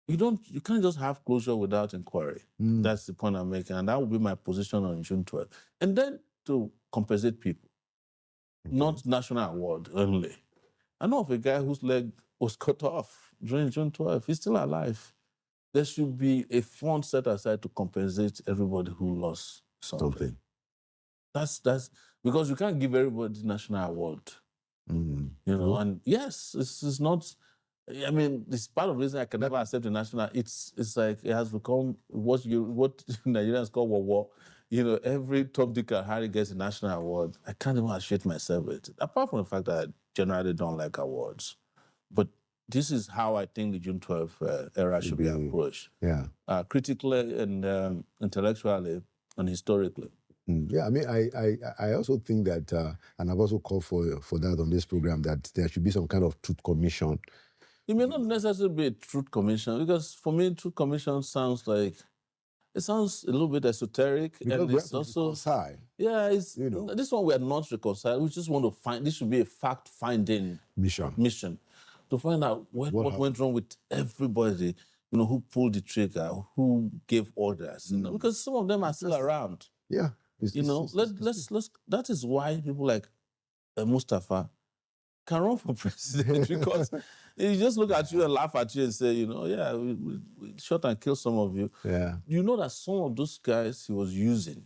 Speaker 4: you can't just have closure without inquiry. That's the point I'm making, and that would be my position on June 12th. And then to compensate people, not national award only. I know of a guy whose leg was cut off during June 12th. He's still alive. There should be a fund set aside to compensate everybody who lost something. That's because you can't give everybody national award. And yes, this is not. I mean, it's part of the reason I can never accept a national. It's like it has become what Nigerians call war. Every Tom, Dick, and Harry gets a national award. I can't even associate myself with it. Apart from the fact that I generally don't like awards, but this is how I think the June 12 era should be approached.
Speaker 1: Yeah.
Speaker 4: Critically and intellectually and historically.
Speaker 1: Yeah, I mean, I also think that, and I've also called for that on this program, that there should be some kind of truth commission.
Speaker 4: It may not necessarily be a truth commission, because for me, truth commission sounds a little bit esoteric.
Speaker 1: Because
Speaker 4: and
Speaker 1: we
Speaker 4: it's
Speaker 1: have to reconcile.
Speaker 4: Yeah, this one we are not reconciled. We just want to find, this should be a fact-finding mission to find out what went wrong with everybody, who pulled the trigger, who gave orders, because some of them are still around.
Speaker 1: Yeah.
Speaker 4: That is why people like Mustafa can run for president, because he just look at you and laugh at you and say, we shot and killed some of you.
Speaker 1: Yeah.
Speaker 4: You know that some of those guys he was using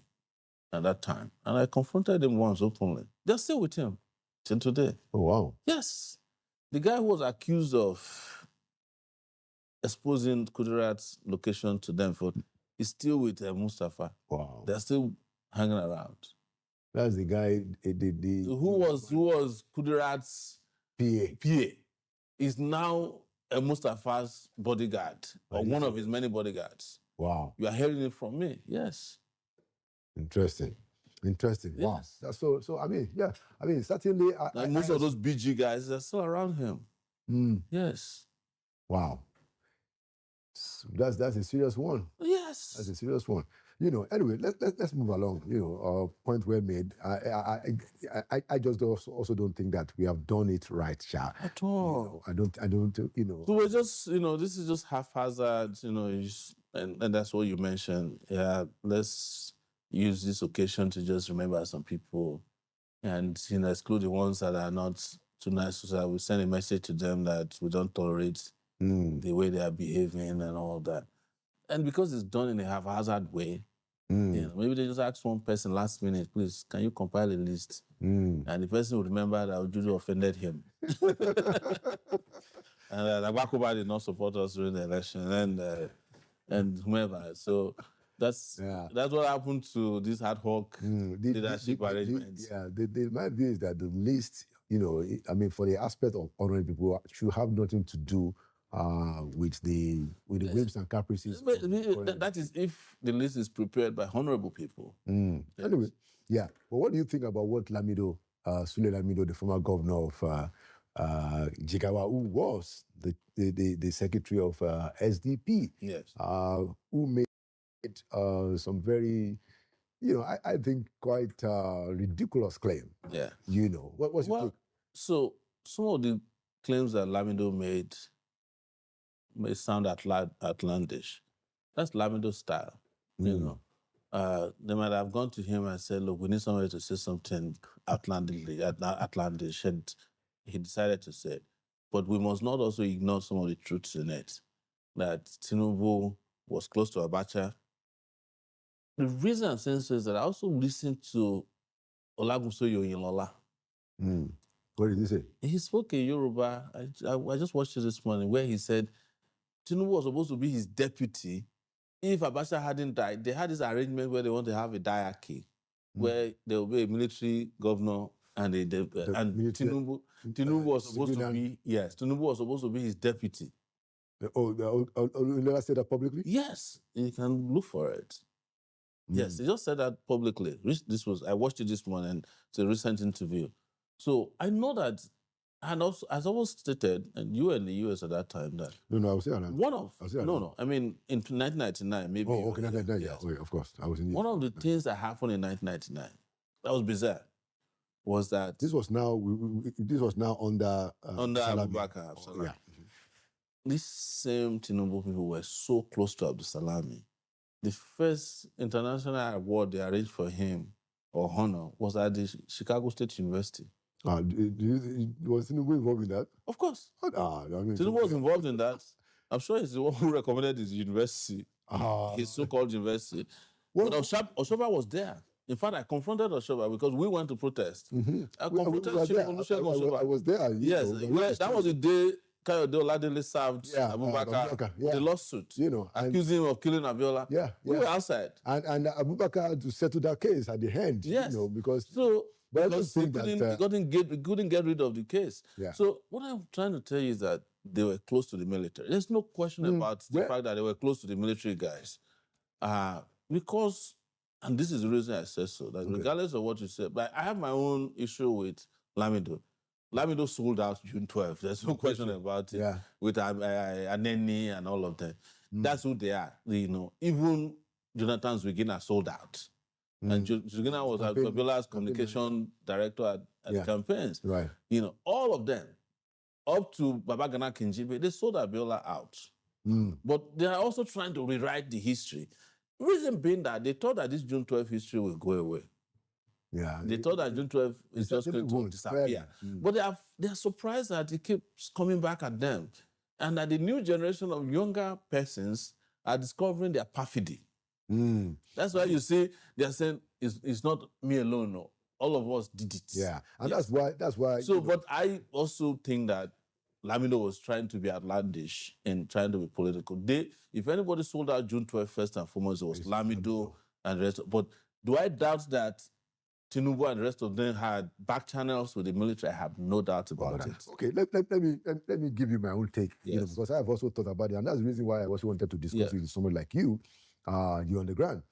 Speaker 4: at that time, and I confronted them once openly. They're still with him till today.
Speaker 1: Oh, wow.
Speaker 4: Yes. The guy who was accused of exposing Kudirat's location to them is still with Mustafa.
Speaker 1: Wow.
Speaker 4: They're still hanging around.
Speaker 1: That's the guy,
Speaker 4: who was Kudirat's PA. Is now Mustafa's bodyguard, or one of his many bodyguards.
Speaker 1: Wow.
Speaker 4: You are hearing it from me, yes.
Speaker 1: Interesting. Yes. Wow. That's so I mean, yeah. I mean, certainly.
Speaker 4: Most of those BG guys are still around him. Yes.
Speaker 1: Wow. That's a serious one.
Speaker 4: Yes.
Speaker 1: That's a serious one. Anyway, let's move along. Point well made. I just also don't think that we have done it right, Sha.
Speaker 4: At all.
Speaker 1: I don't.
Speaker 4: So we're just, this is just haphazard, and that's what you mentioned. Yeah, let's use this occasion to just remember some people, and exclude the ones that are not too nice, so that we send a message to them that we don't tolerate the way they are behaving and all that. And because it's done in a haphazard way, maybe they just ask one person last minute, please, can you compile a list? And the person will remember that Ojudu offended him. And Agbakoba did not support us during the election, and whomever. So that's what happened to this ad hoc leadership arrangements.
Speaker 1: My view is that the list, for the aspect of honoring people, should have nothing to do with the whims and caprices.
Speaker 4: That is if the list is prepared by honorable people.
Speaker 1: Yes. Anyway, yeah. But what do you think about what Lamido, Sule Lamido, the former governor of Jigawa, who was the secretary of SDP, who made some very, I think quite ridiculous claim.
Speaker 4: Yeah.
Speaker 1: What was your take?
Speaker 4: So some of the claims that Lamido made may sound outlandish. That's Lamido's style, They might have gone to him and said, look, we need somebody to say something outlandish, and he decided to say it. But we must not also ignore some of the truths in it, that Tinubu was close to Abacha. The reason I'm saying so is that I also listened to Olagunso Yoyinlola.
Speaker 1: What did he say?
Speaker 4: He spoke in Yoruba. I just watched it this morning, where he said Tinubu was supposed to be his deputy. If Abacha hadn't died, they had this arrangement where they want to have a diarchy, where there will be a military governor and Tinubu was supposed to be, Tinubu was supposed to be his deputy.
Speaker 1: Never said that publicly?
Speaker 4: Yes, you can look for it. Yes, he just said that publicly. I watched it this morning. It's a recent interview. So I know that. And also, as I was stated, and you were in the US at that time, that
Speaker 1: no, I was here.
Speaker 4: I mean, in 1999, maybe.
Speaker 1: Oh, okay, 1999, yeah. Oh, yeah, of course, I was in the US.
Speaker 4: One of the things that happened in 1999 that was bizarre was that
Speaker 1: this was now under
Speaker 4: Abubakar.
Speaker 1: Yeah.
Speaker 4: These same Tinubu people were so close to Abdul Salami. The first international award they arranged for him, or honor, was at the Chicago State University.
Speaker 1: Was Tinubu involved in that?
Speaker 4: Of course. Tinubu was involved in that. I'm sure he's the one who recommended his university, his so-called university. But Oshoba was there. In fact, I confronted Oshoba because we went to protest. I confronted Oshoba.
Speaker 1: I was there.
Speaker 4: Yes, that was the day Kayode Oladele served Abubakar the lawsuit, accusing him of killing Abiola.
Speaker 1: Yeah,
Speaker 4: we were outside,
Speaker 1: and Abubakar had to settle that case at the end.
Speaker 4: Yes,
Speaker 1: because But I
Speaker 4: because
Speaker 1: just think that
Speaker 4: he couldn't get rid of the case.
Speaker 1: Yeah.
Speaker 4: So what I'm trying to tell you is that they were close to the military. There's no question about the fact that they were close to the military guys. Because, and this is the reason I said so, that regardless of what you said, but I have my own issue with Lamido. Lamido sold out June 12th. There's no question about it.
Speaker 1: Yeah.
Speaker 4: With Aneni and all of them. That's who they are. You know, even Jonathan Zwigina sold out. And Zwigina was Abiola's communication director at campaigns.
Speaker 1: Right.
Speaker 4: You know, all of them, up to Babagana Kinjibe, they sold Abiola out. But they are also trying to rewrite the history. Reason being that they thought that this June 12th history will go away.
Speaker 1: Yeah.
Speaker 4: They thought that June 12th is just going to disappear. But they are surprised that it keeps coming back at them. And that the new generation of younger persons are discovering their perfidy. That's why you see they're saying it's not me alone. No, all of us did it.
Speaker 1: Yeah, and that's why.
Speaker 4: So, but I also think that Lamido was trying to be outlandish and trying to be political. If anybody sold out June 12th, first and foremost, it was Lamido and the rest. But do I doubt that Tinubu and the rest of them had back channels with the military? I have no doubt about it.
Speaker 1: Okay, let me give you my own take.
Speaker 4: Yes.
Speaker 1: You know, because I have also thought about it, and that's the reason why I also wanted to discuss with someone like you. You're on the ground.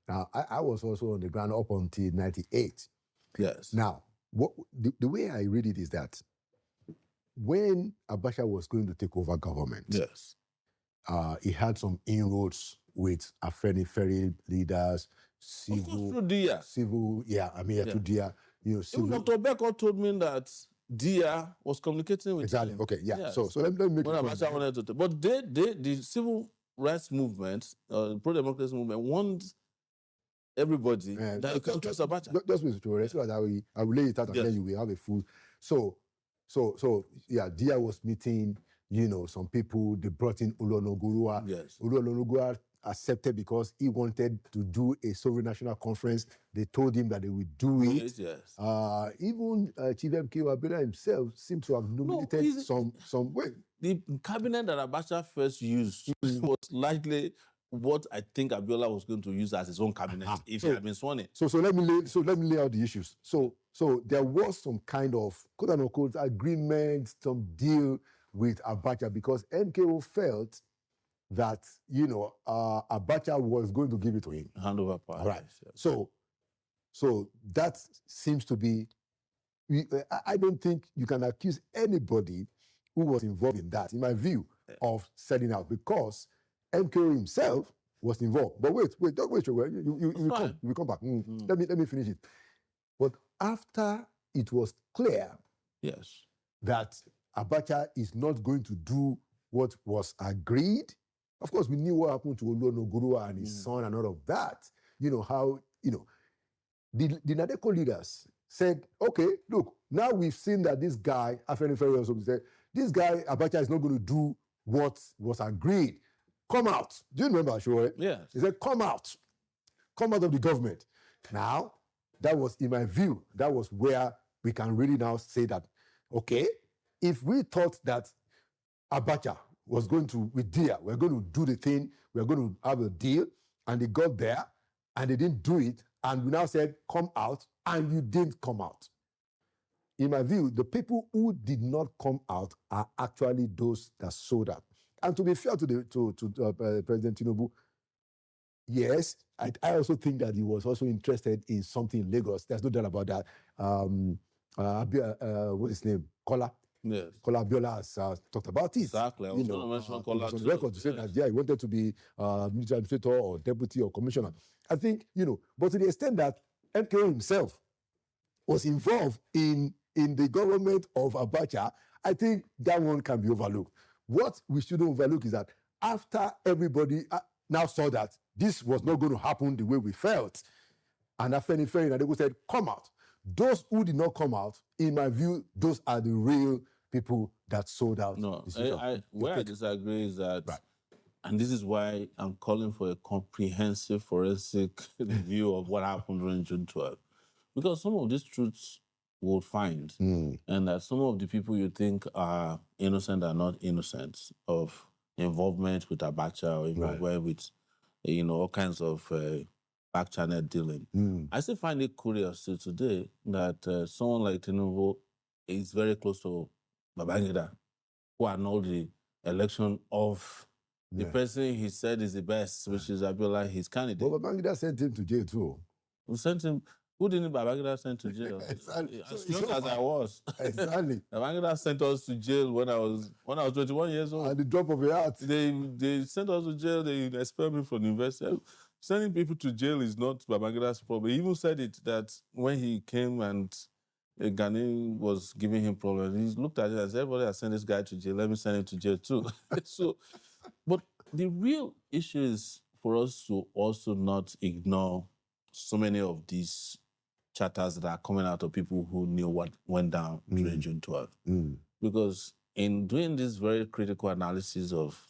Speaker 1: Now, I was also on the ground up until 98.
Speaker 4: Yes.
Speaker 1: Now, the way I read it is that when Abacha was going to take over government,
Speaker 4: yes,
Speaker 1: he had some inroads with Afenifere leaders, civil, through Dia, you know, civil.
Speaker 4: Even Dr. Becker told me that Dia was communicating with him.
Speaker 1: Okay, yeah. Yes. So let me make
Speaker 4: it. But the civil rights movement, pro-democracy movement, wants everybody that you can trust Abacha.
Speaker 1: Just Mr. Chore, so that I will lay it out and then you will have a full. So yeah, Dia was meeting, you know, some people. They brought in Ulonogurua.
Speaker 4: Yes.
Speaker 1: Ulonogurua accepted because he wanted to do a sovereign national conference. They told him that they would do it.
Speaker 4: Yes.
Speaker 1: Even Chief M.K. Abiola himself seemed to have nominated some way.
Speaker 4: The cabinet that Abacha first used was likely what I think Abiola was going to use as his own cabinet if he had been sworn in.
Speaker 1: So let me lay out the issues. So there was some kind of quote unquote agreement, some deal with Abacha because MKO felt that, you know, Abacha was going to give it to him.
Speaker 4: Hand over power.
Speaker 1: All right. Yes. So that seems to be, I don't think you can accuse anybody who was involved in that, in my view, of selling out because MKO himself was involved. But wait, don't wait, you come back. Let me finish it. But after it was clear that Abacha is not going to do what was agreed, of course, we knew what happened to Olonogurua and his son and all of that. You know, how, you know, the Nadeko leaders said, okay, look, now we've seen that this guy, Afenifere also said, this guy, Abacha, is not going to do what was agreed. Come out. Do you remember, Sure?
Speaker 4: Yes.
Speaker 1: He said, come out. Come out of the government. Now, that was, in my view, that was where we can really now say that, okay, if we thought that Abacha was going to, with Dia, we're going to do the thing, we're going to have a deal, and they got there, and they didn't do it, and we now said, come out, and you didn't come out. In my view, the people who did not come out are actually those that sold out. And to be fair to President Tinubu, yes, I also think that he was also interested in something in Lagos. There's no doubt about that. What's his name? Kola.
Speaker 4: Yes.
Speaker 1: Kola Abiola has talked about it.
Speaker 4: Exactly. I was going to mention Kola
Speaker 1: on the record to say that, yeah, he wanted to be military administrator or deputy or commissioner. I think, you know, but to the extent that MKO himself was involved in the government of Abacha, I think that one can be overlooked. What we shouldn't overlook is that after everybody now saw that this was not going to happen the way we felt, and Afenifere and Nadeko said, come out. Those who did not come out, in my view, those are the real people that sold out.
Speaker 4: No, where I disagree is that, and this is why I'm calling for a comprehensive forensic review of what happened during June 12th. Because some of these truths will find, and that some of the people you think are innocent are not innocent of involvement with Abacha or involvement with, you know, all kinds of back-channel dealing. I still find it curious to today that someone like Tinubu is very close to Babangida, who annulled the election of the person he said is the best, which is Abiola, his candidate.
Speaker 1: But Babangida sent him to jail too.
Speaker 4: Who sent him? Who didn't Babangida send to jail?
Speaker 1: Exactly.
Speaker 4: As young as I was.
Speaker 1: Exactly.
Speaker 4: Babangida sent us to jail when I was 21 years old.
Speaker 1: At the drop of a hat.
Speaker 4: They sent us to jail. They expelled me from the university. Sending people to jail is not Babangida's problem. He even said it that when he came and Ghanaian was giving him problems, he looked at it as everybody has sent this guy to jail. Let me send him to jail too. But the real issue is for us to also not ignore so many of these chatters that are coming out of people who knew what went down during June 12th. Because in doing this very critical analysis of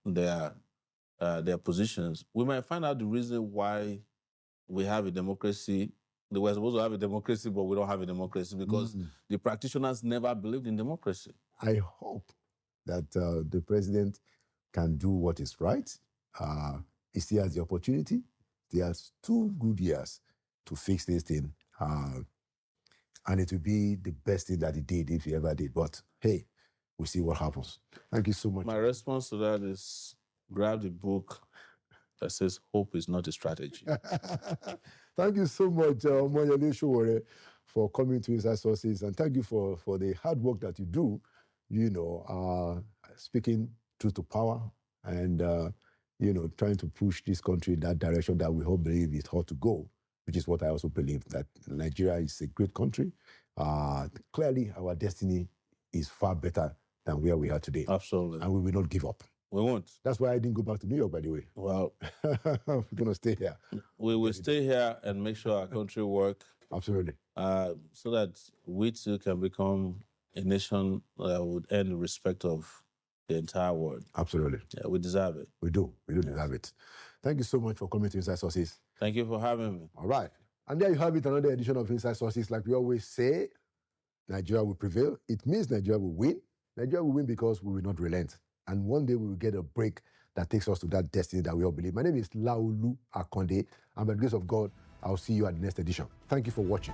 Speaker 4: their positions, we might find out the reason why we have a democracy. They were supposed to have a democracy, but we don't have a democracy because the practitioners never believed in democracy.
Speaker 1: I hope that the president can do what is right. He still has the opportunity. He has 2 good years to fix this thing. And it will be the best thing that he did if he ever did. But hey, we'll see what happens. Thank you so much.
Speaker 4: My response to that is grab the book that says hope is not a strategy.
Speaker 1: Thank you so much, Moyele Showore, for coming to Inside Sources. And thank you for the hard work that you do, speaking truth to power and, trying to push this country in that direction that we all believe it ought to go, which is what I also believe, that Nigeria is a great country. Clearly, our destiny is far better than where we are today.
Speaker 4: Absolutely.
Speaker 1: And we will not give up.
Speaker 4: We won't.
Speaker 1: That's why I didn't go back to New York, by the way.
Speaker 4: Well,
Speaker 1: we're going to stay here.
Speaker 4: We will stay here and make sure our country work.
Speaker 1: Absolutely.
Speaker 4: So that we too can become a nation that would earn the respect of the entire world.
Speaker 1: Absolutely.
Speaker 4: Yeah, we deserve it.
Speaker 1: We do. We do deserve it. Thank you so much for coming to Inside Sources.
Speaker 4: Thank you for having me.
Speaker 1: All right. And there you have it, another edition of Inside Sources. Like we always say, Nigeria will prevail. It means Nigeria will win. Nigeria will win because we will not relent. And one day we will get a break that takes us to that destiny that we all believe. My name is Laolu Akonde. And by the grace of God, I'll see you at the next edition. Thank you for watching.